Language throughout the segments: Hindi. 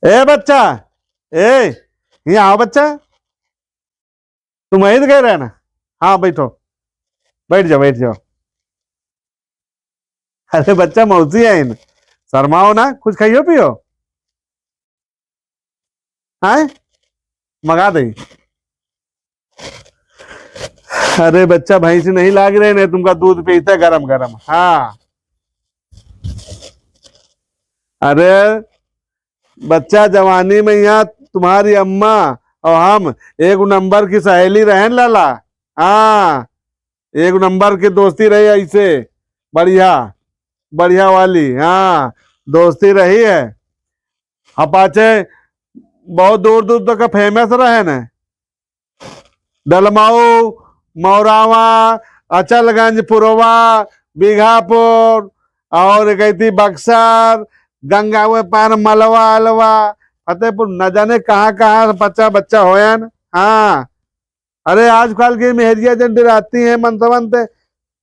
ए बच्चा, ए यहाँ आओ बच्चा। तुम वहीं गए रहे ना? हाँ बैठो, बैठ जाओ बैठ जाओ। अरे बच्चा, मौसी है इन, शर्माओ ना, कुछ खाइयो पियो। हाँ, मंगा दे। अरे बच्चा, भैंस नहीं लाग रहे ने, तुमका दूध पीते गरम गरम। हाँ, अरे बच्चा, जवानी में यहाँ तुम्हारी अम्मा और हम एक नंबर की सहेली रहे न लाला। हाँ, एक नंबर की दोस्ती रही ऐसे, बढ़िया बढ़िया वाली। हाँ, दोस्ती रही है। अपाचे बहुत दूर दूर तक का फेमस रहे न। दलमाऊ, मौरावा, अचलगंज, पुरवा, बीघापुर, और गई थी बक्सर, गंगा हुए पार, मलवा अलवा, फतेहपुर, न जाने कहाँ कहाँ बच्चा बच्चा होया न। हाँ, अरे आजकल की मेहरिया जन डराती है मनसवन ते,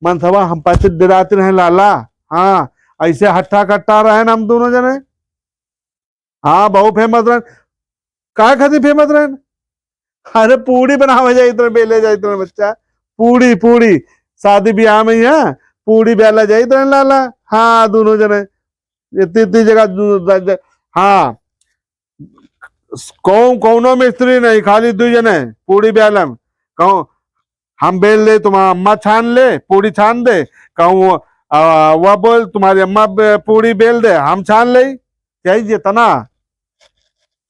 मनसवा हम पाचे डराते रहे लाला। हाँ, ऐसे हट्टा कट्टा रहे न हम दोनों जने। हाँ, बहुत फेमस रहे। का खाती फेमस रहे? अरे पूड़ी बनावे जाए इतना, बेले जाए इतना बच्चा, पूड़ी पूड़ी शादी ब्याह में है, पूड़ी बेला जाए इतना लाला। हाँ, दोनों जने इतनी इतनी जगह। हाँ, कौनो मिस्त्री नहीं, खाली दो जने पूड़ी बेलम। कहूँ हम बेल ले, तुम्हारा अम्मा छान ले, पूड़ी छान दे। कहूँ वह बोल तुम्हारी अम्मा पूड़ी बेल दे, हम छान ले। चाहिए जितना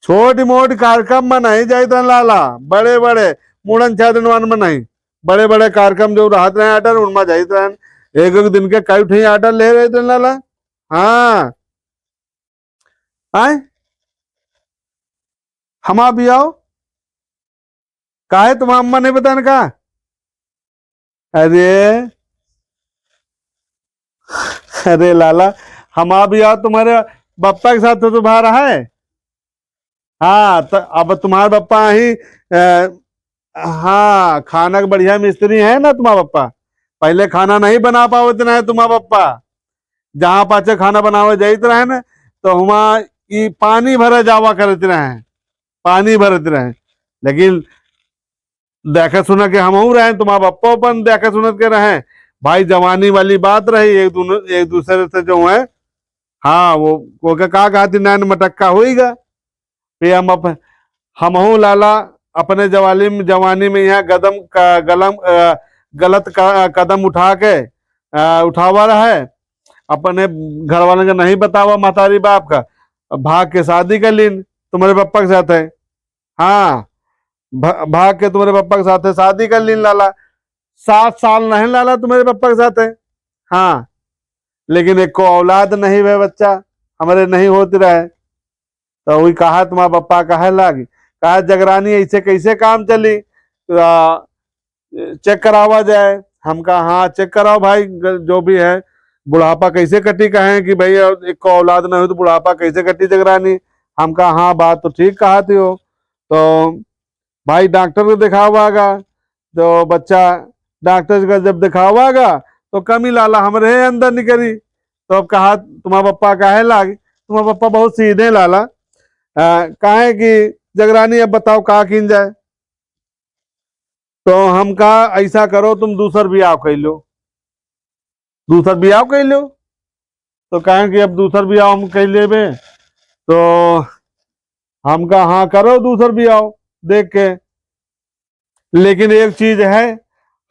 छोटी मोटी कार्यक्रम में नहीं जाते लाला, बड़े बड़े मुड़न छादन में नहीं, बड़े बड़े कार्यक्रम जो रहते रहे आर्डर उनमें जाते रहे। एक एक दिन के कई ठे आर्डर ले रहे थे लाला। हाँ, आए हम भी आओ। काहे तुम्हारा अम्मा ने बताने का? अरे अरे लाला, हम भी आओ, तुम्हारे बप्पा के साथ तो तुम्हारा है। हाँ, तो अब तुम्हारे पप्पा ही हाँ, खाना का बढ़िया मिस्त्री है ना तुम्हारा पप्पा। पहले खाना नहीं बना पाओ इतना है तुम्हारा पप्पा। जहाँ पाचे खाना बनावे जाते रहे ना, तो हुआ पानी भरे जावा करते रहे, पानी भरते रहे। लेकिन देखा सुना के हम रहे, तुम्हारा पप्पा अपन देखा सुनत के रहे। भाई, जवानी वाली बात रही, एक दूसरे से जो है। हाँ, वो का कहा नैन मटक्का होगा। फिर हमहू लाला अपने जवानी में यहाँ गलत कदम उठा के उठावा रहा है। अपने घर वाले का नहीं बतावा, महतारी बाप का, भाग के शादी कर लीन तुम्हारे पप्पा के साथ है। हाँ, भाग के तुम्हारे पप्पा के साथ है शादी कर लीन लाला। 7 साल नहीं लाला तुम्हारे पप्पा के साथ है। हाँ, लेकिन एक को औलाद नहीं है बच्चा, हमारे नहीं होते रहे। तो वही कहा तुम्हारा पप्पा कहे लागी, कहा जगरानी ऐसे कैसे काम चली, चेक करावा जाए। हम कहा हाँ चेक कराओ भाई, जो भी है। बुढ़ापा कैसे कटी, कहे कि भाई एक को औलाद नहीं हो तो बुढ़ापा कैसे कटी जगरानी। हम कहा हाँ, बात तो ठीक कहा थी हो। तो भाई डॉक्टर को दिखावागा, तो बच्चा डॉक्टर का जब दिखावागा तो कमी लाला हमरे अंदर निकली। तो अब कहा तुम्हारा पप्पा कहे लागे, तुम्हारा पप्पा बहुत सीधे लाला। कहे कि जगरानी अब बताओ कहा किन जाए। तो हम कहा ऐसा करो, तुम दूसर ब्याह कर लो, दूसर ब्याह कर लो। तो कहें कि अब दूसर ब्याह हम कर ले। तो हम कहा हाँ करो दूसर ब्याह देख के, लेकिन एक चीज है,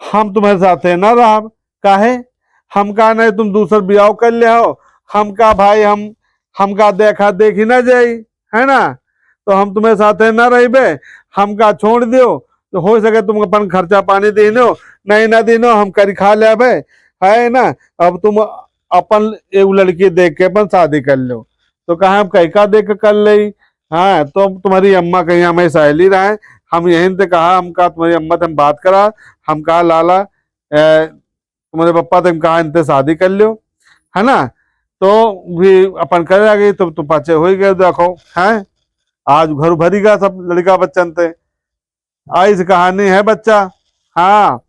हम तुम्हारे साथ है ना रहा। काहे? हम कहा नहीं, तुम दूसर ब्याह कर ले हो। हम कहा भाई, हम कहा देखा देखी ना जाई, है ना। तो हम तुम्हारे साथ है ना रही, हम कहा छोड़ दो। तो हो सके तुम अपन खर्चा पानी दीनो, नहीं ना दीनो हम कर खा ले, है ना। अब तुम अपन एक लड़की देख के अपन शादी कर लो। तो कहा हम कहीं का देख के कर ले। हाँ, तो तुम्हारी अम्मा कहीं हमें सहेली रहे, हम यहीं से कहा, हम कहा तुम्हारी अम्मा से हम बात करा। हम कहा लाला, तुम्हारे पप्पा से हम कहा इनसे शादी कर लो, है ना। तो भी अपन कर आ गई, तो पाचे हो गए देखो है। आज घर भरी का सब लड़का बच्चन थे। ऐसी कहानी है बच्चा। हाँ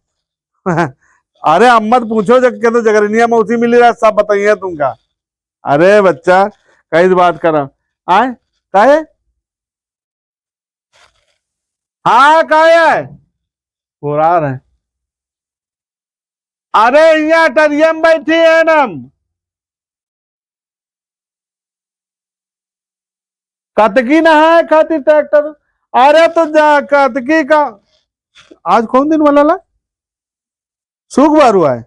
अरे अम्मा तो पूछो जग के, तो जगरनिया मौसी मिली रहा, सब बताइए तुमका। अरे बच्चा, कई बात करा आए काहे। हाँ कहा है बुरा रहे। अरे यहाँ टरिया में बैठी है ना कतकी ना है खाती ट्रैक्टर। अरे तो जा कतकी का आज कौन दिन वाला ला सुख बार हुआ है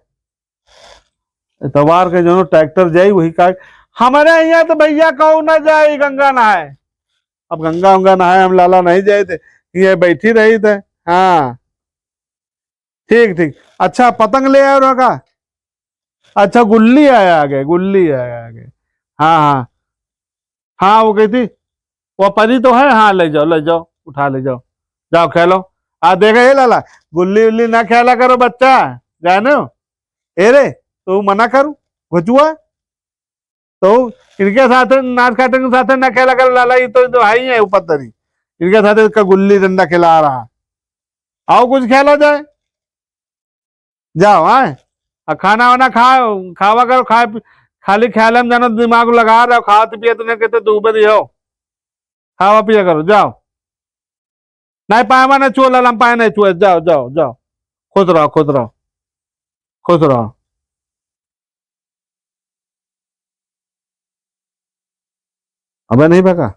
इतवार के जो ट्रैक्टर जाई वही का हमारे यहाँ तो भैया कहू ना जाए गंगा नहाए। अब गंगा उंगा नहाए हम लाला नहीं जाए थे ये बैठी रही थे। हाँ ठीक ठीक। अच्छा पतंग ले आया का। अच्छा गुल्ली आया आगे गुल्ली आया आगे। हाँ हाँ हाँ वो गई थी वो परी तो है हाँ ले जाओ उठा ले जाओ जाओ खेलो। आ देखा ये लाला गुल्ली उल्ली ना खेला करो बच्चा जाने हो। ए रे तो मना करूं घुचुआ तो इनके साथ नाच काटे के साथ ना खेला करो लाला ये तो है ही है ऊपर तरी इनके साथ इसका गुल्ली डंडा खिला रहा। आओ कुछ खेला जाए जाओ हाँ और खाना वाना खाओ खावा करो खाली ख्याल में जानो दिमाग लगा रहे हो खाते पिए तुमने कहते दूबे हो खावा पिया करो जाओ। नहीं पाए मैंने चुआ ललम पाए नहीं चुए जाओ जाओ जाओ खुद रहो खुद रहो खुद रहो। अबे नहीं भगा